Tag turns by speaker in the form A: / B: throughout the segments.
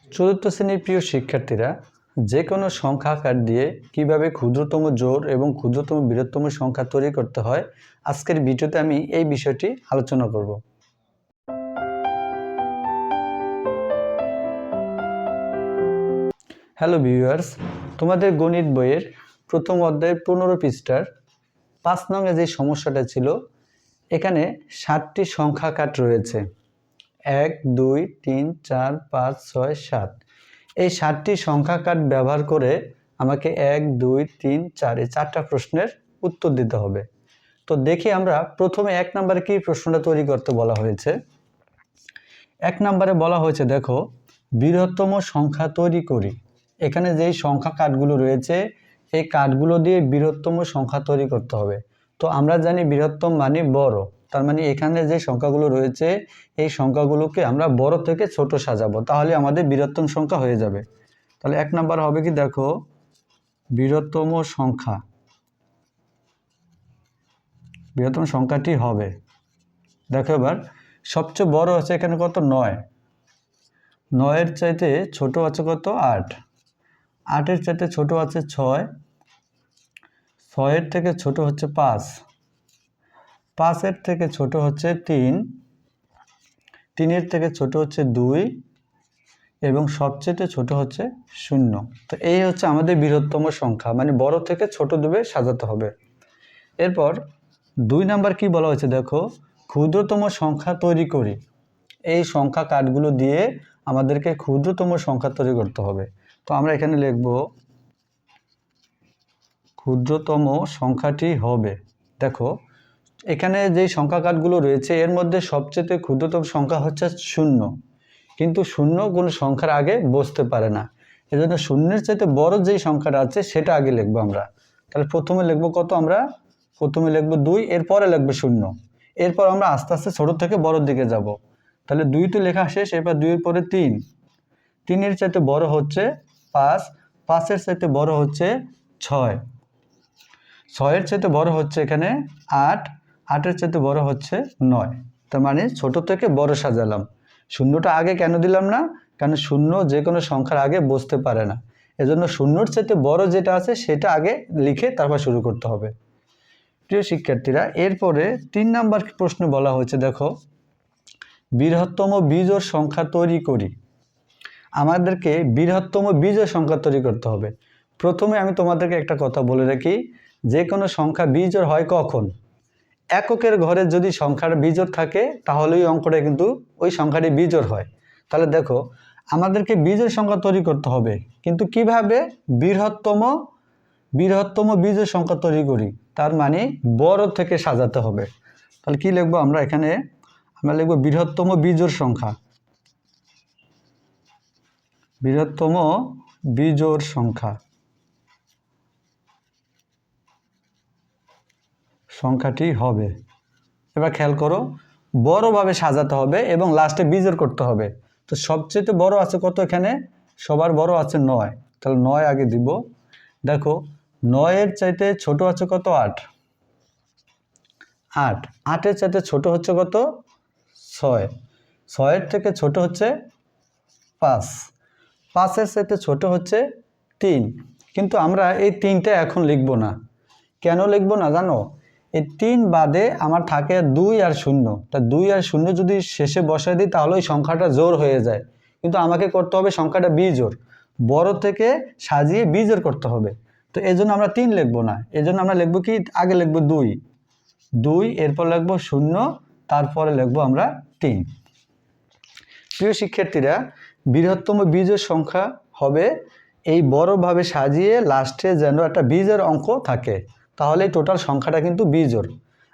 A: চতুর্থ শ্রেণীর প্রিয় শিক্ষার্থীরা, যে কোনো সংখ্যা আকার দিয়ে কিভাবে ক্ষুদ্রতম জোড় এবং ক্ষুদ্রতম বৃহত্তম সংখ্যা তৈরি করতে হয়, আজকের ভিডিওতে আমি এই বিষয়টি আলোচনা করব। হ্যালো ভিউয়ার্স, তোমাদের গণিত বইয়ের প্রথম অধ্যায়ের 15 পৃষ্ঠার 5 নংয়ে যে সমস্যাটা ছিল, এখানে 7টি সংখ্যা আকার রয়েছে। 1, 2, 3, 4, 5, 6, 7। এই 7টি সংখ্যা কার্ড ব্যবহার করে আমাকে 1, 2, 3, 4 এই 4টা প্রশ্নের উত্তর দিতে হবে। তো দেখি আমরা প্রথমে 1 নম্বরে কি প্রশ্নটা তৈরি করতে বলা হয়েছে। 1 নম্বরে বলা হয়েছে, দেখো, বৃহত্তম সংখ্যা তৈরি করি। এখানে যেই সংখ্যা কার্ডগুলো রয়েছে, এই কার্ডগুলো দিয়ে বৃহত্তম সংখ্যা তৈরি করতে হবে। তো আমরা জানি বৃহত্তম মানে বড়, তার মানে এখানে যে সংখ্যাগুলো রয়েছে এই সংখ্যাগুলোকে আমরা বড় থেকে ছোট সাজাবো, তাহলে আমাদের বৃহত্তম সংখ্যা হয়ে যাবে। তাহলে 1 নাম্বার হবে কি, দেখো, বৃহত্তম সংখ্যাটি হবে, দেখো এবার সবচেয়ে বড় হচ্ছে এখানে কত, 9। 9-এর চাইতে ছোট আছে কত, 8। 8-এর চাইতে ছোট আছে 6। 6-এর থেকে ছোট হচ্ছে 5। 5-এর থেকে ছোট হচ্ছে 3। 3-এর থেকে ছোট হচ্ছে 2 এবং সবচেয়ে ছোট হচ্ছে 0। তো এই হচ্ছে আমাদের বৃহত্তম সংখ্যা, মানে বড় থেকে ছোট দিকে সাজাতে হবে। এরপর 2 নাম্বার কি বলা হয়েছে, দেখো, ক্ষুদ্রতম সংখ্যা তৈরি করি। এই সংখ্যা কার্ডগুলো দিয়ে আমাদেরকে ক্ষুদ্রতম সংখ্যা তৈরি করতে হবে। তো আমরা এখানে লিখব ক্ষুদ্রতম সংখ্যাটি হবে। দেখো, এখানে যে সংখ্যা কার্ডগুলো রয়েছে এর মধ্যে সবচেয়ে ক্ষুদ্রতম সংখ্যা হচ্ছে 0, কিন্তু 0 কোনো সংখ্যার আগে বসতে পারে না। এজন্য 0-এর চাইতে বড় যেই সংখ্যাটা আছে সেটা আগে লিখবো আমরা। তাহলে প্রথমে লিখবো কত, আমরা প্রথমে লিখবো 2, এরপরে লিখবো 0। এরপর আমরা আস্তে আস্তে ছোট থেকে বড়র দিকে যাব। তাহলে 2 তো লেখা শেষ, এরপর 2-এর পরে 3। 3-এর চাইতে বড় হচ্ছে 5। 5-এর চাইতে বড় হচ্ছে 6। 6-এর চাইতে বড় হচ্ছে এখানে 8। 8-এর চাইতে বড় হচ্ছে 9। তার মানে ছোট থেকে বড় সাজালাম। 0টা আগে কেন দিলাম না, কারণ 0 যে কোনো সংখ্যার আগে বসতে পারে না। এজন্য 0-এর চাইতে বড় যেটা আছে সেটা আগে লিখে তারপর শুরু করতে হবে। প্রিয় শিক্ষার্থীরা, এরপরে 3 নাম্বার প্রশ্নে বলা হয়েছে, দেখো, বৃহত্তম বিজোড় সংখ্যা তৈরি করি। আমাদেরকে বৃহত্তম বিজোড় সংখ্যা তৈরি করতে হবে। প্রথমে আমি তোমাদেরকে একটা কথা বলে রাখি, যে কোনো সংখ্যা বিজোড় হয় কখন, এককের ঘরে যদি সংখ্যার বিজোড় থাকে তাহলে ওই অঙ্কটা কিন্তু ওই সংখ্যাটি বিজোড় হয়। তাহলে দেখো, আমাদেরকে বিজোড় সংখ্যা তৈরি করতে হবে, কিন্তু কিভাবে, বৃহত্তম বিজোড় সংখ্যা তৈরি করি, তার মানে বড় থেকে সাজাতে হবে। তাহলে কি লিখবো আমরা এখানে, আমরা লিখবো বৃহত্তম বিজোড় সংখ্যা। বৃহত্তম বিজোড় সংখ্যাটি হবে। এবার খেয়াল করো, বড়ভাবে সাজাতে হবে এবং লাস্টে বিজোড় করতে হবে। তো সবচেয়ে বড় আছে কত, এখানে সবার বড় আছে 9। তাহলে 9 আগে দিব। দেখো, 9-এর চাইতে ছোট আছে কত, 8। 8। 8-এর চাইতে ছোট হচ্ছে কত, 6। 6-এর থেকে ছোট হচ্ছে 5। 5-এর চাইতে ছোট হচ্ছে 3। কিন্তু আমরা এই 3টা এখন লিখব না। কেন লিখব না জানো, এই 3 বাদে আমার থাকে 2 আর 0। তা 2 আর 0 যদি শেষে বসাই দিই তাহলে ওই সংখ্যাটা জোড় হয়ে যায়, কিন্তু আমাকে করতে হবে সংখ্যাটা বিজোড়, বড় থেকে সাজিয়ে বিজোড় করতে হবে। তো এই জন্য আমরা 3 লিখব না, এই জন্য আমরা লিখব কি, আগে লিখব 2, এরপর লিখব 0, তারপরে লিখব আমরা 3। প্রিয় শিক্ষার্থীরা, বৃহত্তম বিজোড় সংখ্যা হবে এই বড়ভাবে সাজিয়ে লাস্টে যেন একটা বিজোড় অঙ্ক থাকে, তাহলে টোটাল সংখ্যাটা কিন্তু বিজোড়।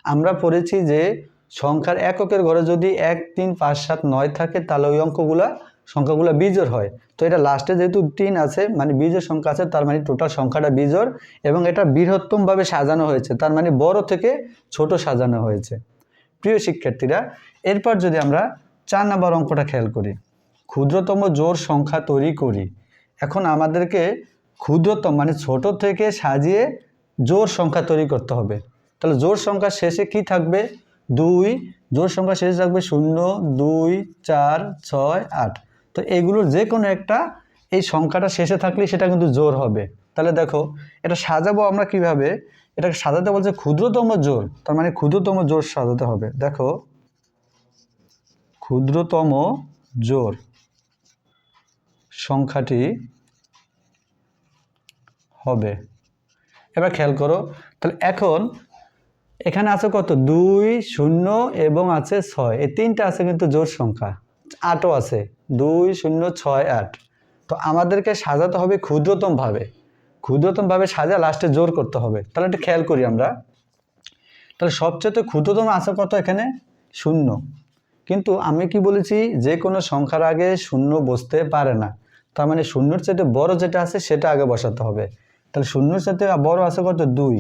A: আমরা পড়েছি যে সংখ্যার এককের ঘরে যদি 1, 3, 5, 7, 9 থাকে তাহলে ওই সংখ্যাগুলো বিজোড় হয়। তো এটা লাস্টে যেহেতু 3 আছে, মানে বিজোড় সংখ্যা আছে, তার মানে টোটাল সংখ্যাটা বিজোড় এবং এটা বৃহত্তমভাবে সাজানো হয়েছে, তার মানে বড় থেকে ছোট সাজানো হয়েছে। প্রিয় শিক্ষার্থীরা, এরপর যদি আমরা 4 নম্বর অঙ্কটা খেয়াল করি, ক্ষুদ্রতম জোড় সংখ্যা তৈরি করি। এখন আমাদেরকে ক্ষুদ্রতম মানে ছোট থেকে সাজিয়ে জোড় সংখ্যা তৈরি করতে হবে। তাহলে জোড় সংখ্যা শেষে কি থাকবে, 2। জোড় সংখ্যা শেষে থাকবে 0, 2, 4, 6, 8। তো তো এগুলোর যে কোনো একটা এই সংখ্যাটা শেষে থাকলে সেটা কিন্তু জোড় হবে। তাহলে দেখো এটা সাজাবো আমরা কিভাবে, এটাকে সাজাতে বলছে ক্ষুদ্রতম জোড়, তার মানে ক্ষুদ্রতম জোড় সাজাতে হবে। দেখো ক্ষুদ্রতম জোড় সংখ্যাটি হবে। এবার খেয়াল করো, তাহলে এখন এখানে আছে কত, 2, 0 এবং আছে 6, এই তিনটা আছে কিন্তু জোড় সংখ্যা, 8ও আছে, 2, 0, 6, 8। তো আমাদেরকে সাজাতে হবে ক্ষুদ্রতমভাবে, ক্ষুদ্রতমভাবে সাজা লাস্টে জোড় করতে হবে। তাহলে একটু খেয়াল করি আমরা, তাহলে সবচেয়ে ক্ষুদ্রতম আছে কত, এখানে 0। কিন্তু আমি কি বলেছি, যে কোনো সংখ্যার আগে 0 বসতে পারে না, তার মানে 0-এর চাইতে বড় যেটা আছে সেটা আগে বসাতে হবে। তাহলে 0-এর চাইতে বড় আছে কত, 2,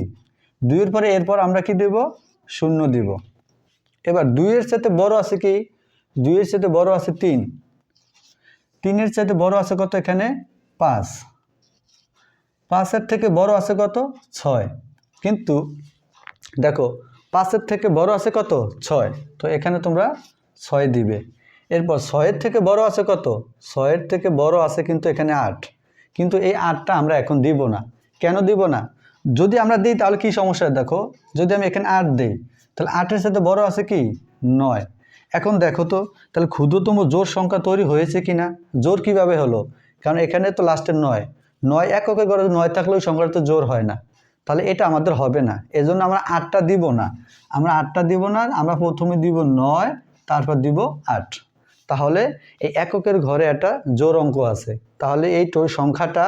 A: 2-এর পরে এরপর আমরা কি দেব, 0 দিব। এবার 2-এর চাইতে বড় আছে কি, 2-এর চাইতে বড় আছে 3, 3-এর চাইতে বড় আছে কত, এখানে 5, 5-এর থেকে বড় আছে কত, 6। কিন্তু দেখো 5-এর থেকে বড় আছে কত, 6, তো এখানে তোমরা 6 দিবে। এরপর 6-এর থেকে বড় আছে কত, 6-এর থেকে বড় আছে কিন্তু এখানে 8, কিন্তু এই 8টা আমরা এখন দিব না। কেন দিব না, যদি আমরা দিই তাহলে কি সমস্যা, দেখো যদি আমি এখানে 8 দিই তাহলে 8-এর সাথে বড় আছে কি, 9। এখন দেখো তো তাহলে ক্ষুদ্রতম জোড় সংখ্যা তৈরি হয়েছে কি না, জোড় কিভাবে হলো, কারণ এখানে তো লাস্টের 9, 9 এককের ঘরে 9 থাকলে ওই সংখ্যাটা তো জোড় হয় না, তাহলে এটা আমাদের হবে না। এজন্য আমরা 8টা দিব না, আমরা 8টা দিব না, আমরা প্রথমে দিব 9, তারপর দিব 8। তাহলে এই এককের ঘরে একটা জোড় অঙ্ক আছে, তাহলে এই সংখ্যাটা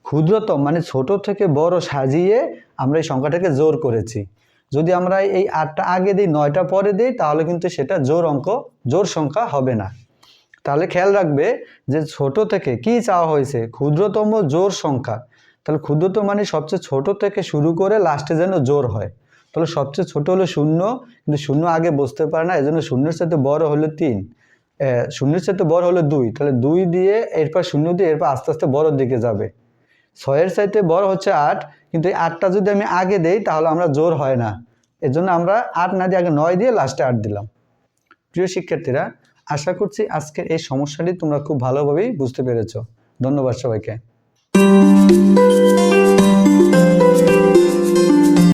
A: ক্ষুদ্রতম মানে ছোট থেকে বড় সাজিয়ে আমরা এই সংখ্যাটাকে জোড় করেছি। যদি আমরা এই 8টা আগে দিই 9টা পরে দিই তাহলে কিন্তু সেটা জোড় অঙ্ক, জোড় সংখ্যা হবে না। তাহলে খেয়াল রাখবে যে ছোট থেকে কি চাওয়া হয়েছে, ক্ষুদ্রতম জোড় সংখ্যা। তাহলে ক্ষুদ্রতম মানে সবচেয়ে ছোট থেকে শুরু করে লাস্টে যেন জোড় হয়। তাহলে সবচেয়ে ছোট হলো 0, কিন্তু 0 আগে বসতে পারে না, এজন্য 0-এর সাথে বড় হলো 3, 0-এর সাথে বড় হলো 2, তাহলে 2 দিয়ে এরপর 0 দিয়ে এরপর আস্তে আস্তে বড়র দিকে যাবে। 6-এর চাইতে বড় হচ্ছে 8, কিন্তু এই 8টা যদি আমি আগে দেই তাহলে আমরা জোড় হয় না, এজন্য আমরা 8 না দিয়ে আগে 9 দিয়ে লাস্টে 8 দিলাম। প্রিয় শিক্ষার্থীরা, আশা করছি আজকের এই সমস্যাটি তোমরা খুব ভালোভাবেই বুঝতে পেরেছো। ধন্যবাদ সবাইকে।